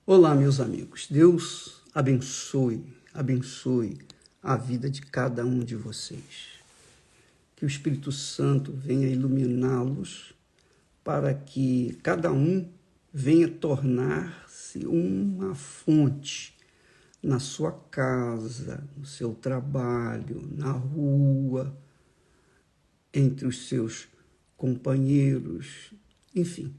Olá, meus amigos. Deus abençoe a vida de cada um de vocês. Que o Espírito Santo venha iluminá-los para que cada um venha tornar-se uma fonte na sua casa, no seu trabalho, na rua, entre os seus companheiros, enfim.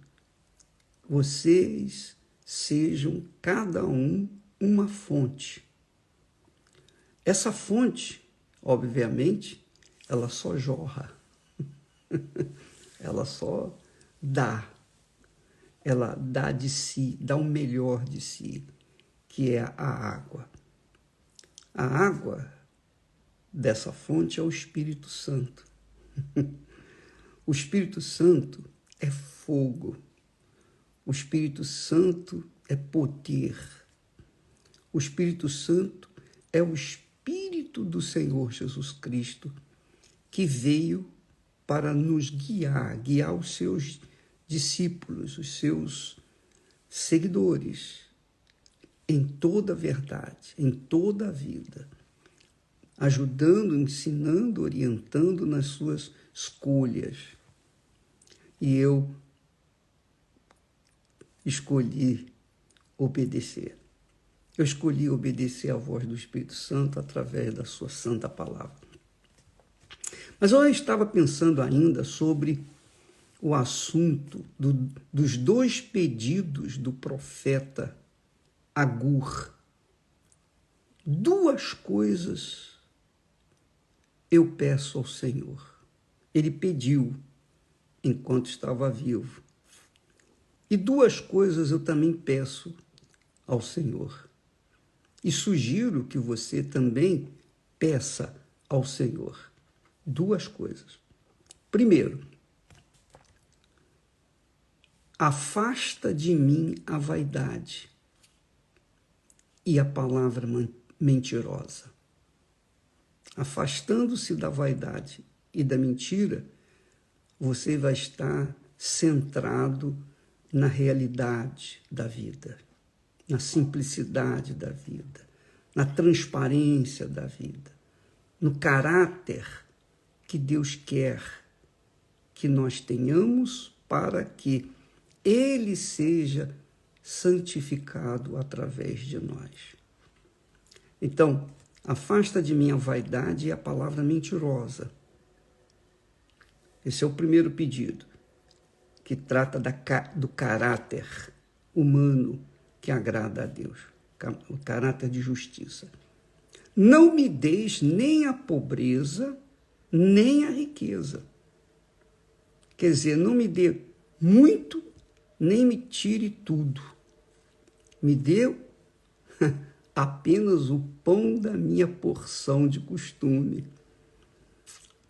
Vocês sejam cada um uma fonte. Essa fonte, obviamente, ela só jorra, ela só dá, ela dá de si, dá o melhor de si, que é a água. A água dessa fonte é o Espírito Santo. O Espírito Santo é fogo. O Espírito Santo é poder. O Espírito Santo é o Espírito do Senhor Jesus Cristo, que veio para nos guiar os seus discípulos, os seus seguidores, em toda a verdade, em toda a vida, ajudando, ensinando, orientando nas suas escolhas. E eu escolhi obedecer. Eu escolhi obedecer à voz do Espírito Santo através da sua santa palavra. Mas eu estava pensando ainda sobre o assunto dos dois pedidos do profeta Agur. Duas coisas eu peço ao Senhor. Ele pediu enquanto estava vivo. E duas coisas eu também peço ao Senhor. E sugiro que você também peça ao Senhor. Duas coisas. Primeiro, afasta de mim a vaidade e a palavra mentirosa. Afastando-se da vaidade e da mentira, você vai estar centrado na realidade da vida, na simplicidade da vida, na transparência da vida, no caráter que Deus quer que nós tenhamos para que Ele seja santificado através de nós. Então, afasta de mim a vaidade e a palavra mentirosa. Esse é o primeiro pedido, que trata do caráter humano que agrada a Deus, o caráter de justiça. Não me deis nem a pobreza, nem a riqueza. Quer dizer, não me dê muito, nem me tire tudo. Me dê apenas o pão da minha porção de costume.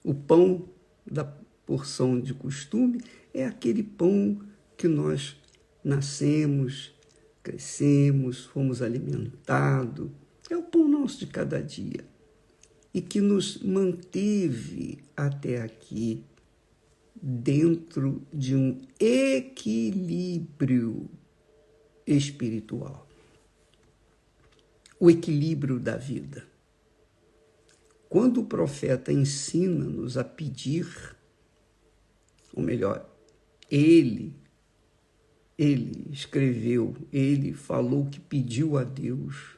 O pão da porção de costume é aquele pão que nós nascemos, crescemos, fomos alimentados. É o pão nosso de cada dia e que nos manteve até aqui dentro de um equilíbrio espiritual. O equilíbrio da vida. Quando o profeta ensina-nos a pedir, ou melhor, ele escreveu, ele falou que pediu a Deus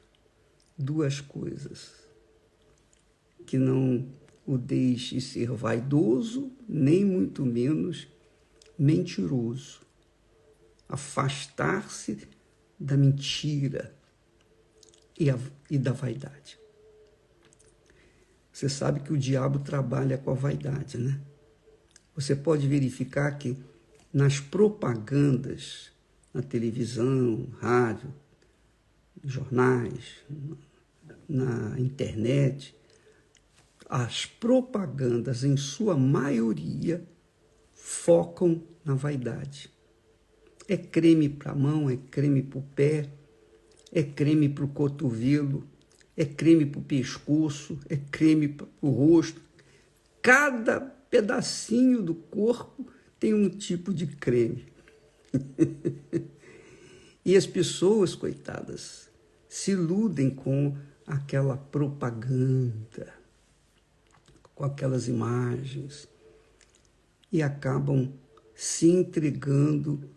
duas coisas: que não o deixe ser vaidoso, nem muito menos mentiroso. Afastar-se da mentira e da vaidade. Você sabe que o diabo trabalha com a vaidade, né? Você pode verificar que nas propagandas, na televisão, rádio, jornais, na internet, as propagandas, em sua maioria, focam na vaidade. É creme para a mão, é creme para o pé, é creme para o cotovelo, é creme para o pescoço, é creme para o rosto. Cada pedacinho do corpo tem um tipo de creme. E as pessoas, coitadas, se iludem com aquela propaganda, com aquelas imagens, e acabam se entregando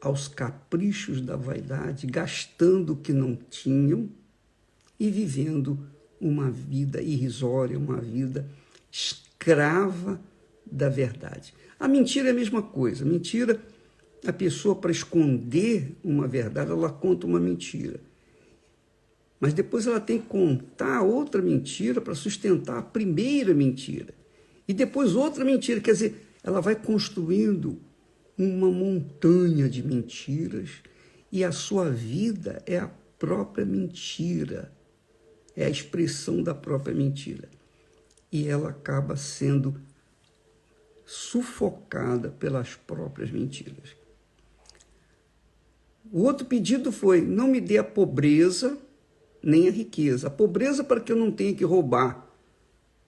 aos caprichos da vaidade, gastando o que não tinham e vivendo uma vida irrisória, uma vida escrava da verdade. A mentira é a mesma coisa. Mentira, a pessoa, para esconder uma verdade, ela conta uma mentira. Mas depois ela tem que contar outra mentira para sustentar a primeira mentira. E depois outra mentira. Quer dizer, ela vai construindo uma montanha de mentiras e a sua vida é a própria mentira. É a expressão da própria mentira. E ela acaba sendo sufocada pelas próprias mentiras. O outro pedido foi: não me dê a pobreza nem a riqueza. A pobreza para que eu não tenha que roubar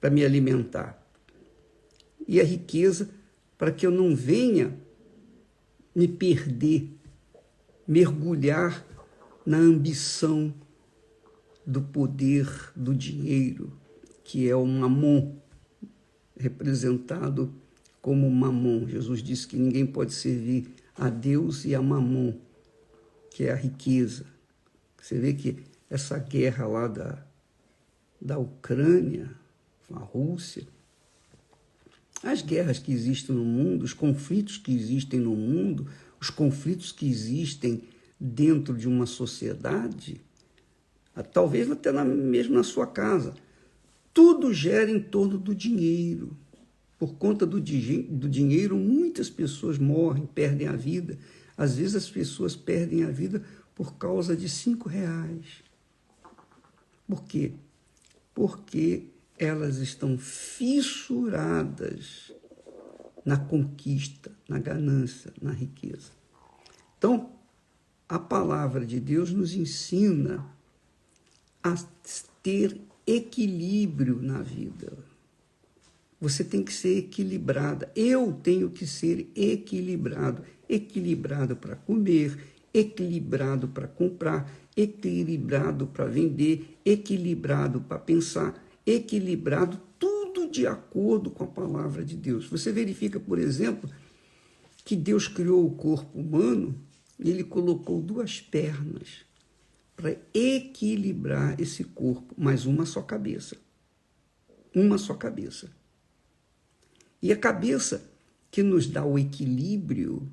para me alimentar. E a riqueza para que eu não venha me perder, mergulhar na ambição do poder, do dinheiro, que é o mamon, representado como mamon. Jesus disse que ninguém pode servir a Deus e a mamon, que é a riqueza. Você vê que essa guerra lá da Ucrânia, com a Rússia, as guerras que existem no mundo, os conflitos que existem no mundo, os conflitos que existem dentro de uma sociedade, talvez até mesmo na sua casa, tudo gira em torno do dinheiro. Por conta do dinheiro, muitas pessoas morrem, perdem a vida. Às vezes as pessoas perdem a vida por causa de R$5. Por quê? Porque elas estão fissuradas na conquista, na ganância, na riqueza. Então, a palavra de Deus nos ensina a ter equilíbrio na vida. Você tem que ser equilibrada. Eu tenho que ser equilibrado. Equilibrado para comer, equilibrado para comprar, equilibrado para vender, equilibrado para pensar, equilibrado, tudo de acordo com a palavra de Deus. Você verifica, por exemplo, que Deus criou o corpo humano e ele colocou 2 pernas para equilibrar esse corpo, mas uma só cabeça. Uma só cabeça. E a cabeça que nos dá o equilíbrio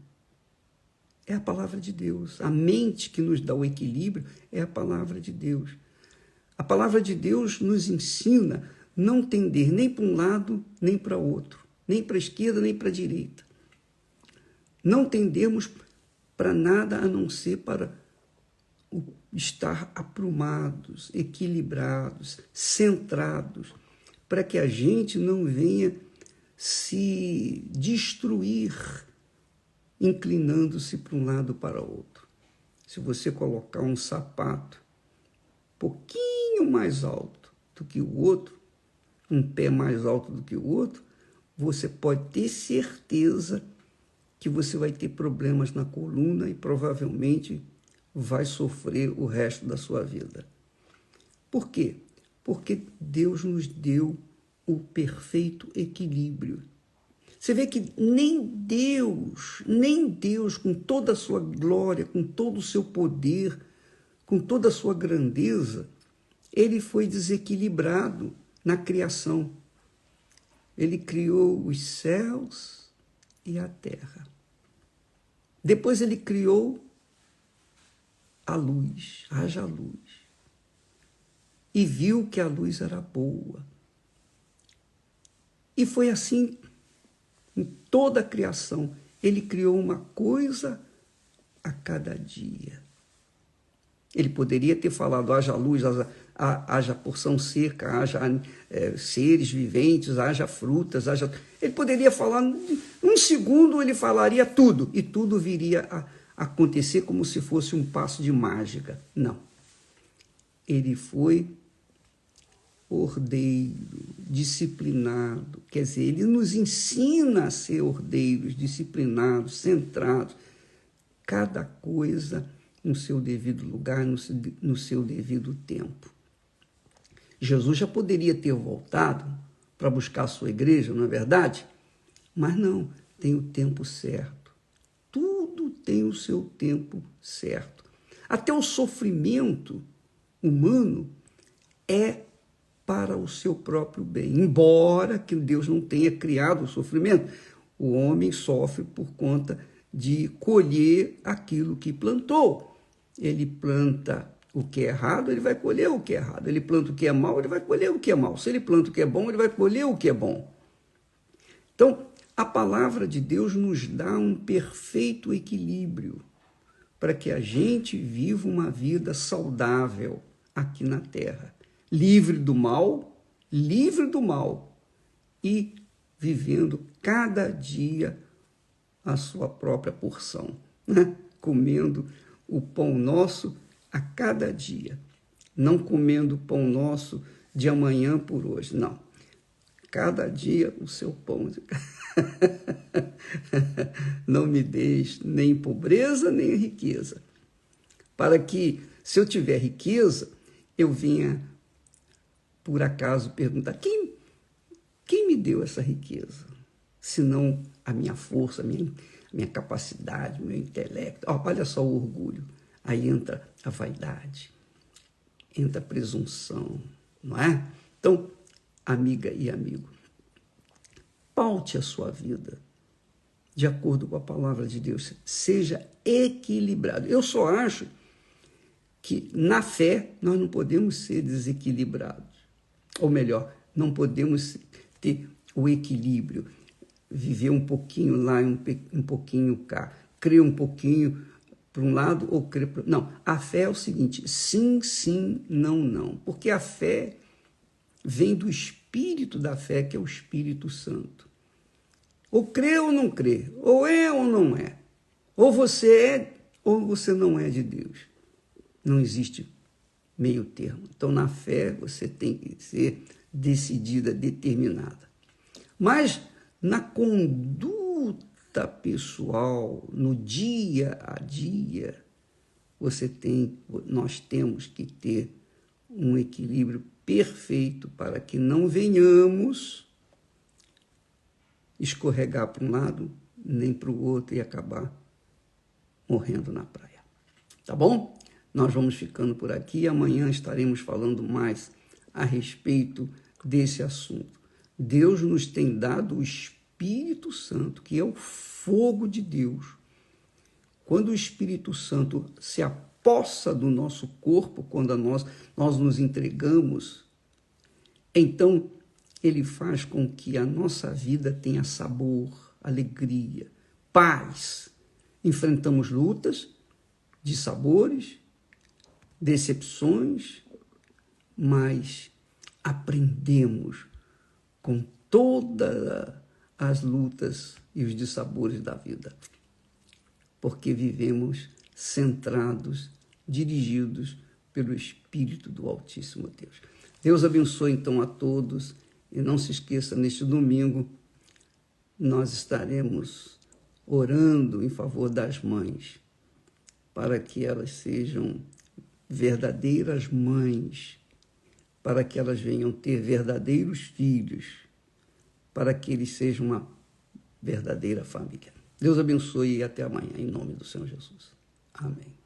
é a palavra de Deus. A mente que nos dá o equilíbrio é a palavra de Deus. A palavra de Deus nos ensina não tender nem para um lado, nem para outro, nem para a esquerda, nem para a direita. Não tendemos para nada a não ser para estar aprumados, equilibrados, centrados, para que a gente não venha se destruir inclinando-se para um lado ou para outro. Se você colocar um sapato um pouquinho mais alto do que o outro, um pé mais alto do que o outro, você pode ter certeza que você vai ter problemas na coluna e provavelmente vai sofrer o resto da sua vida. Por quê? Porque Deus nos deu o perfeito equilíbrio. Você vê que nem Deus, com toda a sua glória, com todo o seu poder, com toda a sua grandeza, ele foi desequilibrado na criação. Ele criou os céus e a terra. Depois ele criou a luz, haja luz. E viu que a luz era boa. E foi assim em toda a criação. Ele criou uma coisa a cada dia. Ele poderia ter falado, haja luz, haja porção seca, haja seres viventes, haja frutas, haja... Ele poderia falar, um segundo ele falaria tudo, e tudo viria a acontecer como se fosse um passo de mágica. Não. Ele foi ordeiro, disciplinado. Quer dizer, ele nos ensina a ser ordeiros, disciplinados, centrados. Cada coisa no seu devido lugar, no seu devido tempo. Jesus já poderia ter voltado para buscar a sua igreja, não é verdade? Mas não, tem o tempo certo. Tudo tem o seu tempo certo. Até o sofrimento humano é para o seu próprio bem. Embora que Deus não tenha criado o sofrimento, o homem sofre por conta de colher aquilo que plantou. Ele planta o que é errado, ele vai colher o que é errado. Ele planta o que é mal, ele vai colher o que é mal. Se ele planta o que é bom, ele vai colher o que é bom. Então, a palavra de Deus nos dá um perfeito equilíbrio para que a gente viva uma vida saudável aqui na Terra, livre do mal e vivendo cada dia a sua própria porção, né? Comendo o pão nosso a cada dia, não comendo o pão nosso de amanhã por hoje, não. Cada dia o seu pão. Não me deixe nem pobreza, nem riqueza, para que, se eu tiver riqueza, eu venha, por acaso, perguntar, quem me deu essa riqueza? Senão a minha força, a minha capacidade, o meu intelecto. Olha só o orgulho. Aí entra a vaidade, entra a presunção, não é? Então, amiga e amigo, paute a sua vida de acordo com a palavra de Deus. Seja equilibrado. Eu só acho que na fé nós não podemos ser desequilibrados. Ou melhor, não podemos ter o equilíbrio. Viver um pouquinho lá e um pouquinho cá. Crer um pouquinho para um lado ou crer para... Não, a fé é o seguinte, sim, sim, não, não. Porque a fé vem do espírito da fé, que é o Espírito Santo. Ou crê ou não crê, ou é ou não é. Ou você é ou você não é de Deus. Não existe meio termo. Então, na fé, você tem que ser decidida, determinada. Mas, na conduta pessoal, no dia a dia, nós temos que ter um equilíbrio perfeito para que não venhamos escorregar para um lado, nem para o outro e acabar morrendo na praia. Tá bom? Nós vamos ficando por aqui e amanhã estaremos falando mais a respeito desse assunto. Deus nos tem dado o Espírito Santo, que é o fogo de Deus. Quando o Espírito Santo se apossa do nosso corpo, quando nós nos entregamos, então ele faz com que a nossa vida tenha sabor, alegria, paz. Enfrentamos lutas de sabores, decepções, mas aprendemos com todas as lutas e os dissabores da vida, porque vivemos centrados, dirigidos pelo Espírito do Altíssimo Deus. Deus abençoe então a todos. E não se esqueça, neste domingo, nós estaremos orando em favor das mães, para que elas sejam verdadeiras mães, para que elas venham ter verdadeiros filhos, para que eles sejam uma verdadeira família. Deus abençoe e até amanhã, em nome do Senhor Jesus. Amém.